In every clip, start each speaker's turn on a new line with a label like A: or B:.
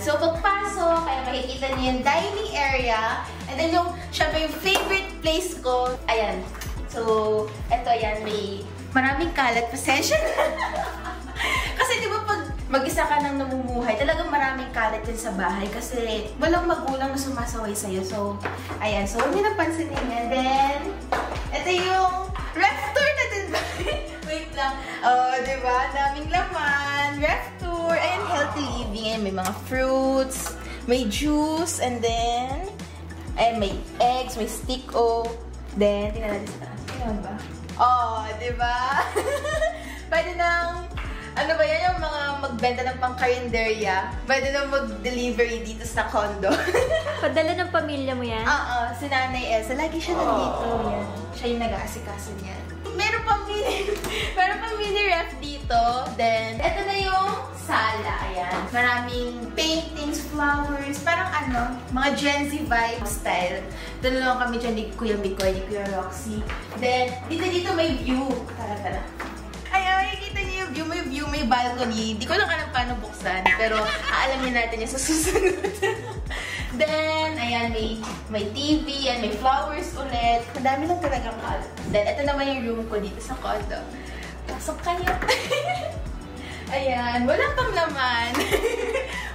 A: So, pagpasok, kaya makikita niyo yung dining area. And then yung, syempre yung favorite place ko, ayan. So, eto ayan, may maraming kalat. Pasensya na. Kasi di ba pag mag-isa ka nang namumuhay, talagang maraming kalat yun sa bahay. Kasi walang magulang na sumasaway sa'yo. So, ayan. So, huwag niyo napansinin yan. Then, eto yung ref tour natin ba? Wait lang. Oh, di ba? Daming laman. Ref tour. Ayan, healthy living. Ayan, may mga fruits, may juice, and then, ayan, may eggs, may stick-o. Then, tingnan natin sa taas. Ano ba? Oh, di ba? Pwede nang, ano ba yan, yung mga magbenta ng pang-karinderya. Pwede nang mag-delivery dito sa condo.
B: Padala ng pamilya mo yan?
A: Oo, si Nanay Elsa. Lagi siya nandito. Yan. Siya yung nag-aasikaso niyan. Meron pang mini ref dito. Then, eto na yung sala. Ayan. Maraming paintings, flowers. Parang ano, mga Gen Z vibe style. Dalawa kami dyan ni Kuya Mikoy, ni Kuya Roxy. Then, dito may view. Tara. Ayan, makikita niyo yung view. May view, may balcony. Di ko lang alam paano buksan. Pero, aalamin natin yung sa susunod. Then, ayan, may TV, and may flowers ulit. Madami lang talagang kalat. Then, ito naman yung room ko dito sa condo. Pasok kayo. Ayan, wala pang laman.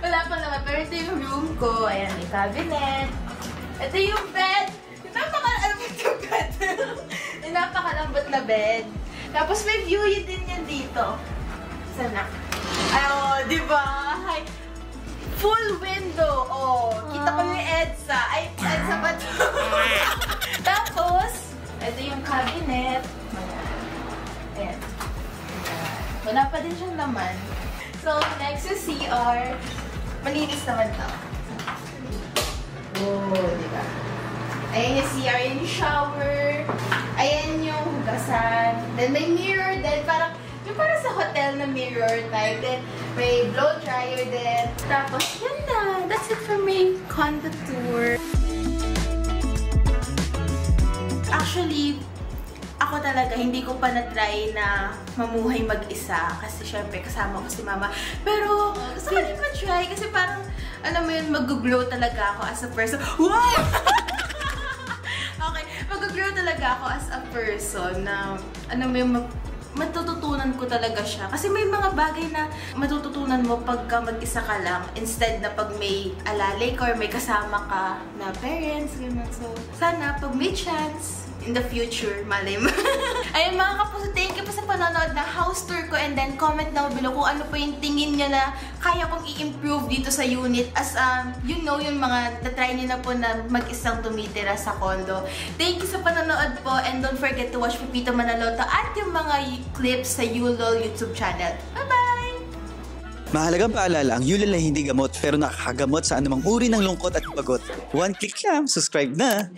A: Wala pang laman. Pero ito yung room ko. Ayan, may cabinet. Ito yung bed. Napakalambot yung bed. Napakalambot na bed. Tapos may view yun din yan dito. Sana. Ay, oh, diba? Hi. Full window. Oh, kita ko yung EDSA. Ay, EDSA ba ito? Tapos, ito yung cabinet. Ayan. Wala pa din siyang laman. So, next yung CR. Malinis naman ito. Oh, diba? Ayan yung CR, yung shower. Ayan yung hugasan. Then may mirror din. Parang, yung parang sa hotel na mirror type. Then, may blow dryer din. Tapos, yun na. That's it for my condo tour. Actually, ako talaga, hindi ko pa na-try na mamuhay mag-isa. Kasi syempre, kasama ko si mama. Pero, gusto ko rin ma-try. Kasi parang, alam mo yun, mag-glow talaga ako as a person. Wow! Okay, mag-grow talaga ako as a person na, ano mo yung matututunan ko talaga siya. Kasi may mga bagay na matututunan mo pagka mag-isa ka lang instead na pag may alalay ka or may kasama ka na parents, gano'n. So, sana pag may chance in the future, malay mo. Ayun mga kapuso, thank you po sa panonood na house tour ko, and then comment down below kung ano po yung tingin nyo na kaya kong i-improve dito sa unit as you know, yung mga na-try nyo na po na mag-isang tumitira sa condo. Thank you sa panonood po, and don't forget to watch Pipito Manaloto at yung mga clips sa Yulol YouTube channel. Bye-bye!
C: Mahalagang paalala, ang Yulol ay hindi gamot pero nakakagamot sa anumang uri ng lungkot at pagod. One click lang, subscribe na!